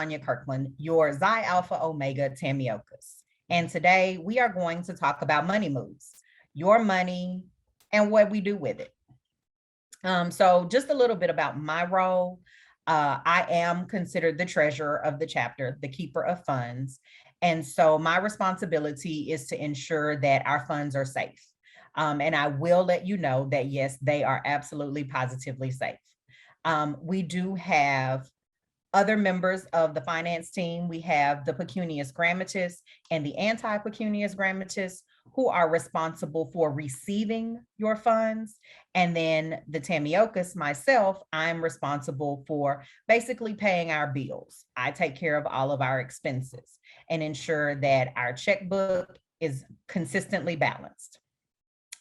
Tanya Kirkland, your Xi Alpha Omega Tamiokas. And today we are going to talk about money moves, your money and what we do with it. So just a little bit about my role. I am considered the treasurer of the chapter, the keeper of funds. And so my responsibility is to ensure that our funds are safe. And I will let you know that, yes, they are absolutely positively safe. We do have other members of the finance team. We have the pecunious grammatis and the anti-pecunious grammatis who are responsible for receiving your funds. And then the Tamiokas, myself, I'm responsible for basically paying our bills. I take care of all of our expenses and ensure that our checkbook is consistently balanced.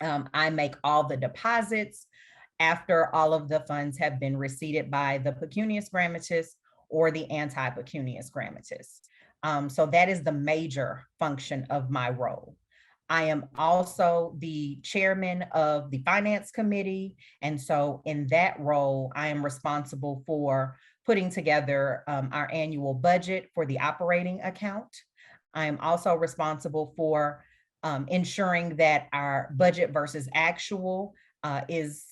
I make all the deposits after all of the funds have been receipted by the pecunious grammatis or the anti-pecunious grammatis. So that is the major function of my role. I am also the chairman of the finance committee. And so in that role, I am responsible for putting together our annual budget for the operating account. I am also responsible for ensuring that our budget versus actual is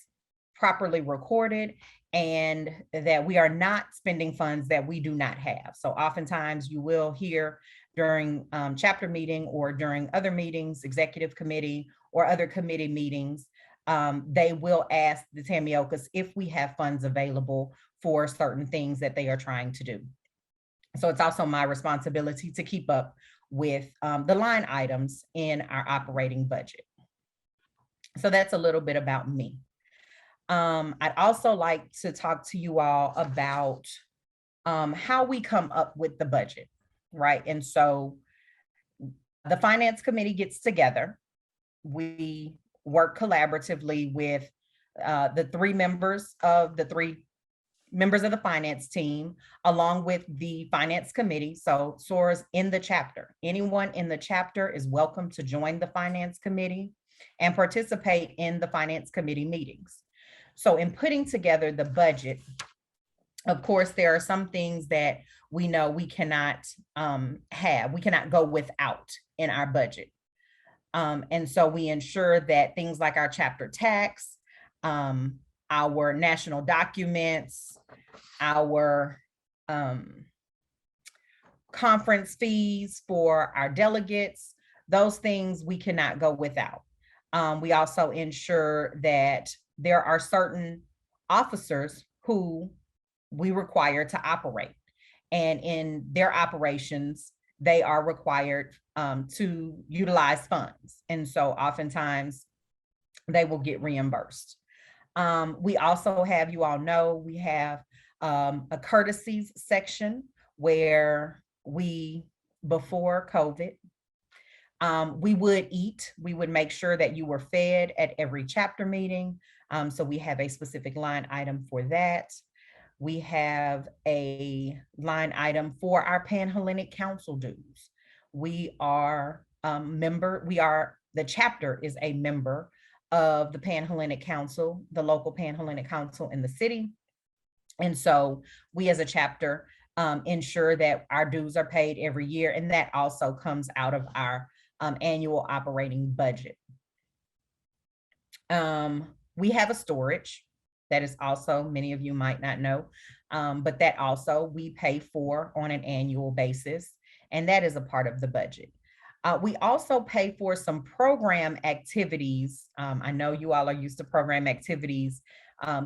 properly recorded and that we are not spending funds that we do not have. So oftentimes you will hear during chapter meeting or during other meetings, executive committee or other committee meetings, they will ask the Tamiokas if we have funds available for certain things that they are trying to do. So it's also my responsibility to keep up with the line items in our operating budget. So that's a little bit about me. I'd also like to talk to you all about how we come up with the budget, right? And so the finance committee gets together. We work collaboratively with the three members of the finance team, along with the finance committee. So SOAR's in the chapter. Anyone in the chapter is welcome to join the finance committee and participate in the finance committee meetings. So in putting together the budget, of course, there are some things that we know we cannot we cannot go without in our budget. And so we ensure that things like our chapter tax, our national documents, our conference fees for our delegates, those things we cannot go without. We also ensure that there are certain officers who we require to operate. And in their operations, they are required to utilize funds. And so oftentimes they will get reimbursed. We also have, you all know, we have a courtesies section where we, before COVID, we would make sure that you were fed at every chapter meeting. So we have a specific line item for that. We have a line item for our Pan-Hellenic Council dues. The chapter is a member of the Pan-Hellenic Council, the local Pan-Hellenic Council in the city. And so we as a chapter ensure that our dues are paid every year, and that also comes out of our annual operating budget. We have a storage that is also, many of you might not know, but that also we pay for on an annual basis, and that is a part of the budget. We also pay for some program activities. I know you all are used to program activities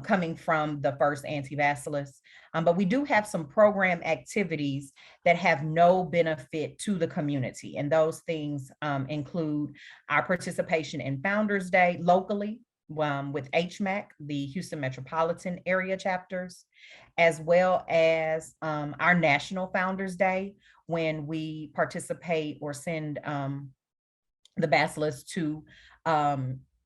coming from the first Anti-Bacillus, but we do have some program activities that have no benefit to the community. And those things include our participation in Founders Day locally with HMAC, the Houston Metropolitan Area chapters, as well as our National Founders Day, when we participate or send the Bacillus to,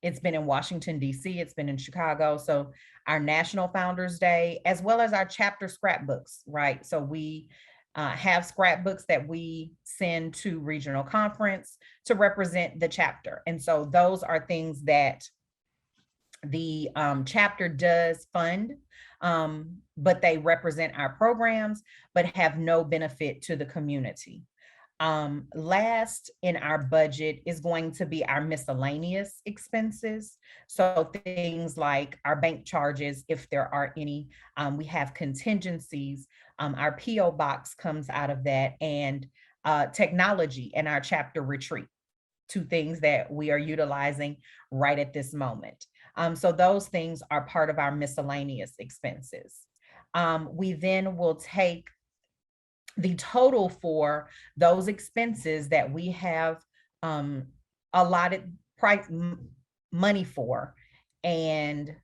it's been in Washington, D.C., it's been in Chicago. So our National Founders Day, as well as our chapter scrapbooks, right? So we have scrapbooks that we send to regional conference to represent the chapter. And so those are things that The chapter does fund, but they represent our programs, but have no benefit to the community. Last in our budget is going to be our miscellaneous expenses. So things like our bank charges, if there are any, we have contingencies. Our PO box comes out of that, and technology and our chapter retreat, two things that we are utilizing right at this moment. So those things are part of our miscellaneous expenses. We then will take the total for those expenses that we have allotted money for, and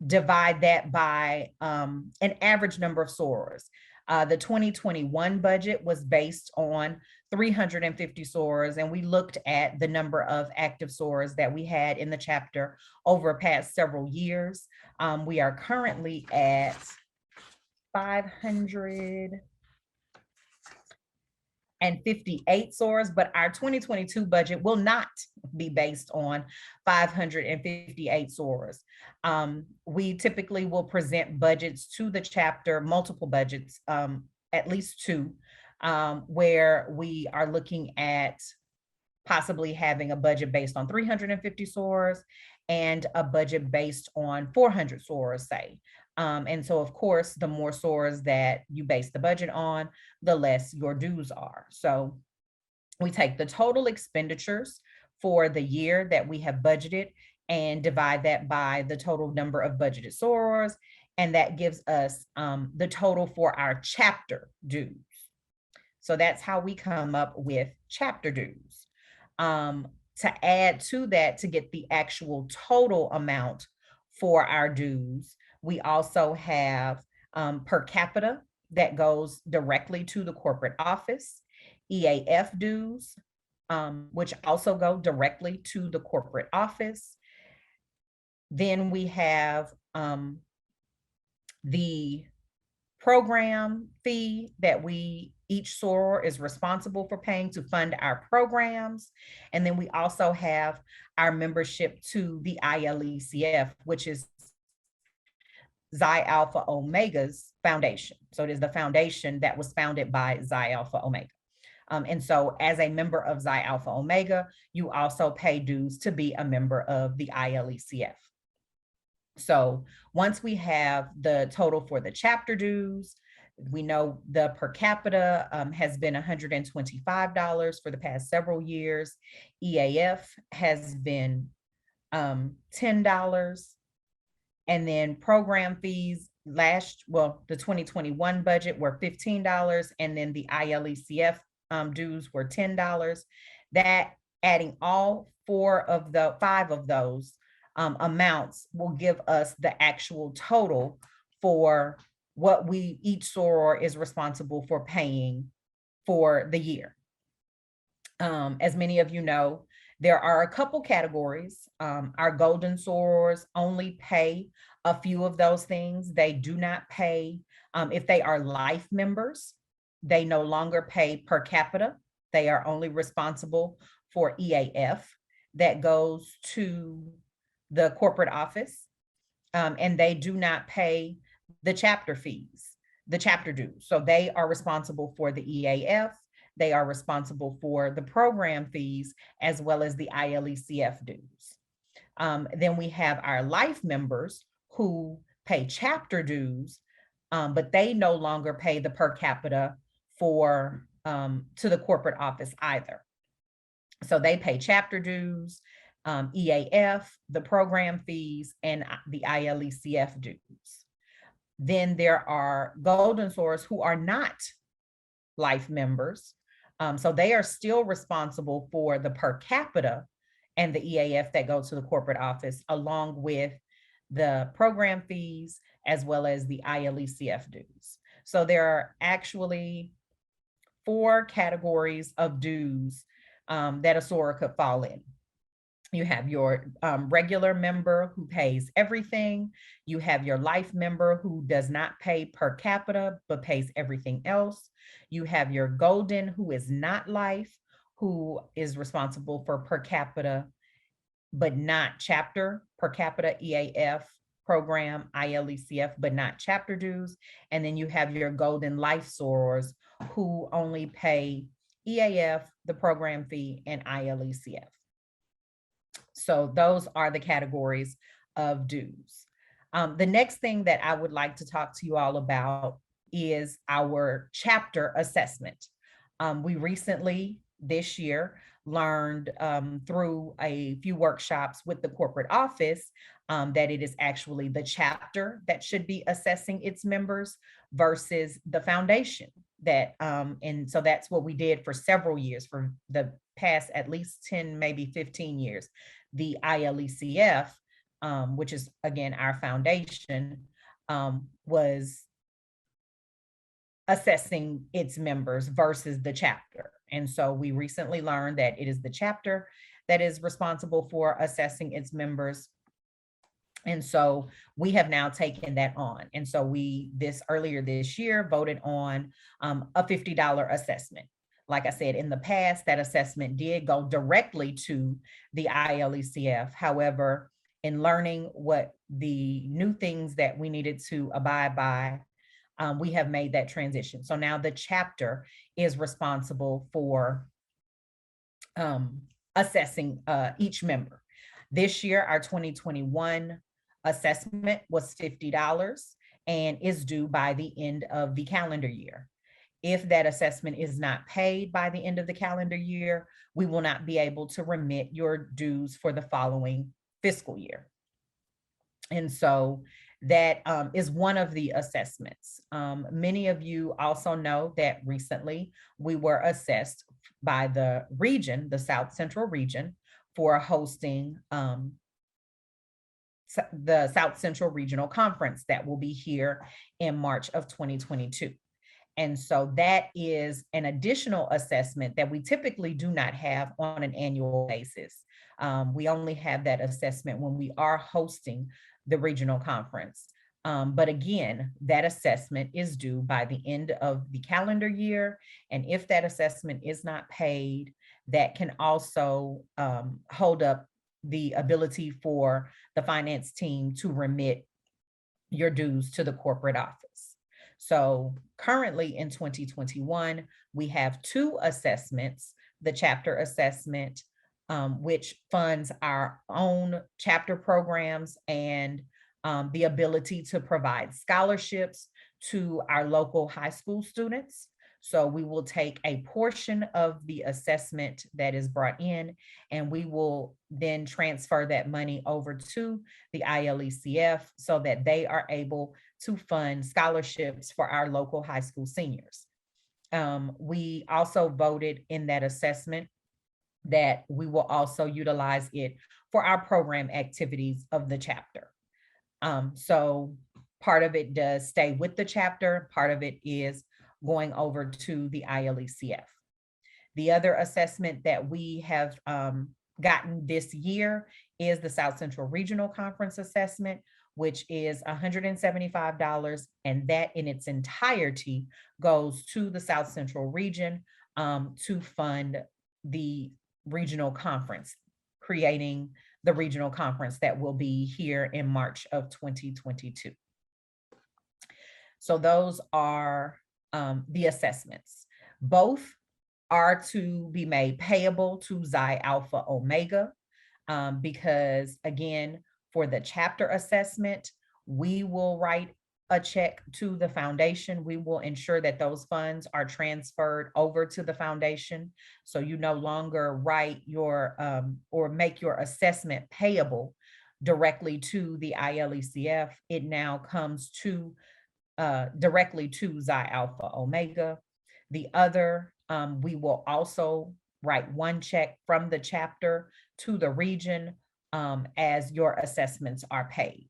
divide that by an average number of sorors. The 2021 budget was based on 350 sorors, and we looked at the number of active sorors that we had in the chapter over past several years. We are currently at 558 sorors, but our 2022 budget will not be based on 558 sorors. We typically will present budgets to the chapter, multiple budgets, at least two, where we are looking at possibly having a budget based on 350 sorors and a budget based on 400 sorors, say. And so, of course, the more sorors that you base the budget on, the less your dues are. So we take the total expenditures for the year that we have budgeted and divide that by the total number of budgeted sorors, and that gives us the total for our chapter dues. So that's how we come up with chapter dues. To add to that, to get the actual total amount for our dues, we also have per capita that goes directly to the corporate office, EAF dues, which also go directly to the corporate office. Then we have the program fee that each soror is responsible for paying to fund our programs. And then we also have our membership to the ILECF, which is Xi Alpha Omega's foundation. So it is the foundation that was founded by Xi Alpha Omega. And so as a member of Xi Alpha Omega, you also pay dues to be a member of the ILECF. So once we have the total for the chapter dues, we know the per capita has been $125 for the past several years. EAF has been $10. And then program fees the 2021 budget were $15, and then the ILECF dues were $10. That, adding all five of those amounts, will give us the actual total for what each soror is responsible for paying for the year. As many of you know, there are a couple categories. Our golden sorors only pay a few of those things. They do not pay, if they are life members, they no longer pay per capita. They are only responsible for EAF that goes to the corporate office, and they do not pay the chapter fees, the chapter dues. So they are responsible for the EAF. They are responsible for the program fees, as well as the ILECF dues. Then we have our life members who pay chapter dues, but they no longer pay the per capita to the corporate office either. So they pay chapter dues, EAF, the program fees, and the ILECF dues. Then there are golden sorors who are not life members. So they are still responsible for the per capita and the EAF that go to the corporate office, along with the program fees, as well as the ILECF dues. So there are actually 4 categories of dues that a soror could fall in. You have your regular member who pays everything. You have your life member who does not pay per capita, but pays everything else. You have your golden who is not life, who is responsible for per capita but not chapter per capita EAF program, ILECF, but not chapter dues. And then you have your golden life sorors who only pay EAF, the program fee, and ILECF. So those are the categories of dues. The next thing that I would like to talk to you all about is our chapter assessment. We recently, this year, learned through a few workshops with the corporate office that it is actually the chapter that should be assessing its members versus the foundation. And so that's what we did for several years, for the past at least 10, maybe 15 years. The ILECF, which is again our foundation, was assessing its members versus the chapter. And so we recently learned that it is the chapter that is responsible for assessing its members. And so we have now taken that on. And so we, earlier this year, voted on a $50 assessment. Like I said, in the past, that assessment did go directly to the ILECF. However, in learning what the new things that we needed to abide by, we have made that transition. So now the chapter is responsible for assessing each member. This year, our 2021 assessment was $50 and is due by the end of the calendar year. If that assessment is not paid by the end of the calendar year, we will not be able to remit your dues for the following fiscal year. And so that is one of the assessments. Many of you also know that recently we were assessed by the region, the South Central region, for hosting the South Central Regional Conference that will be here in March of 2022. And so that is an additional assessment that we typically do not have on an annual basis. We only have that assessment when we are hosting the regional conference. But again, that assessment is due by the end of the calendar year. And if that assessment is not paid, that can also hold up the ability for the finance team to remit your dues to the corporate office. So currently in 2021, we have two assessments: the chapter assessment, which funds our own chapter programs and the ability to provide scholarships to our local high school students. So we will take a portion of the assessment that is brought in, and we will then transfer that money over to the ILECF so that they are able to fund scholarships for our local high school seniors. We also voted in that assessment that we will also utilize it for our program activities of the chapter. So part of it does stay with the chapter, part of it is going over to the ILECF. The other assessment that we have gotten this year is the South Central Regional Conference assessment, which is $175, and that in its entirety goes to the South Central region to fund the regional conference, creating the regional conference that will be here in March of 2022. So those are the assessments. Both are to be made payable to Xi Alpha Omega because, again, for the chapter assessment, we will write a check to the foundation. We will ensure that those funds are transferred over to the foundation. So you no longer write your or make your assessment payable directly to the ILECF. It now comes to directly to Xi Alpha Omega. The other, we will also write one check from the chapter to the region as your assessments are paid.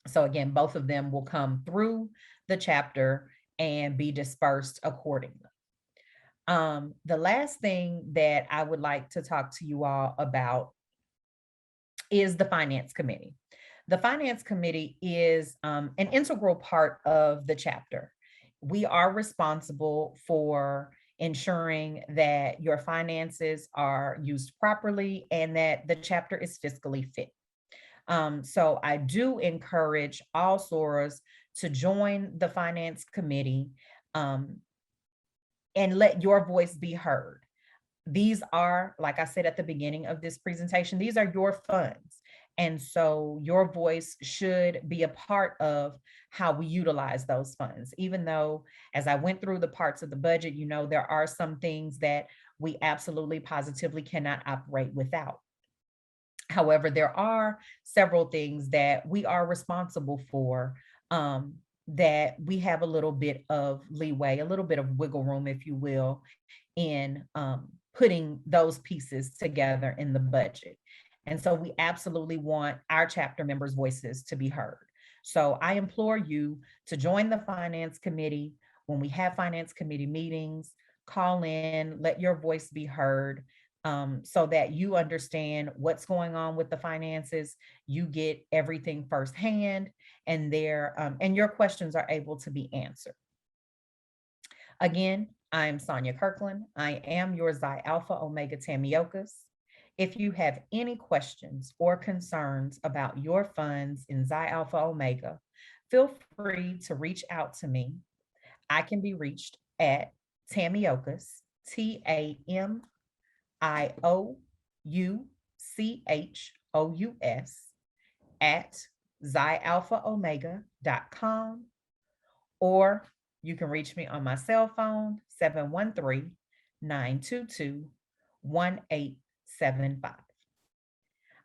So again, both of them will come through the chapter and be dispersed accordingly. The last thing that I would like to talk to you all about is the finance committee. The finance committee is an integral part of the chapter. We are responsible for ensuring that your finances are used properly and that the chapter is fiscally fit. So I do encourage all SORAs to join the finance committee um, and let your voice be heard. These are, like I said at the beginning of this presentation, these are your funds. And so your voice should be a part of how we utilize those funds. Even though, as I went through the parts of the budget, you know, there are some things that we absolutely positively cannot operate without. However, there are several things that we are responsible for, that we have a little bit of leeway, a little bit of wiggle room, if you will, in putting those pieces together in the budget. And so we absolutely want our chapter members' voices to be heard. So I implore you to join the finance committee. When we have finance committee meetings, call in, let your voice be heard, so that you understand what's going on with the finances. You get everything firsthand, and and your questions are able to be answered. Again, I'm Sonia Kirkland. I am your Xi Alpha Omega Tamiokas. If you have any questions or concerns about your funds in Xi Alpha Omega, feel free to reach out to me. I can be reached at Tamiokas, TAMIOUCHOUS at xialphaomega.com, or you can reach me on my cell phone, 713-922-1875.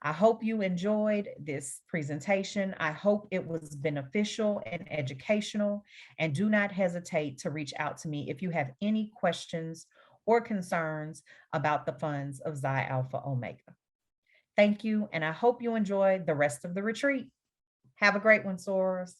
I hope you enjoyed this presentation. I hope it was beneficial and educational, and do not hesitate to reach out to me if you have any questions or concerns about the funds of Xi Alpha Omega. Thank you, and I hope you enjoy the rest of the retreat. Have a great one, Soars.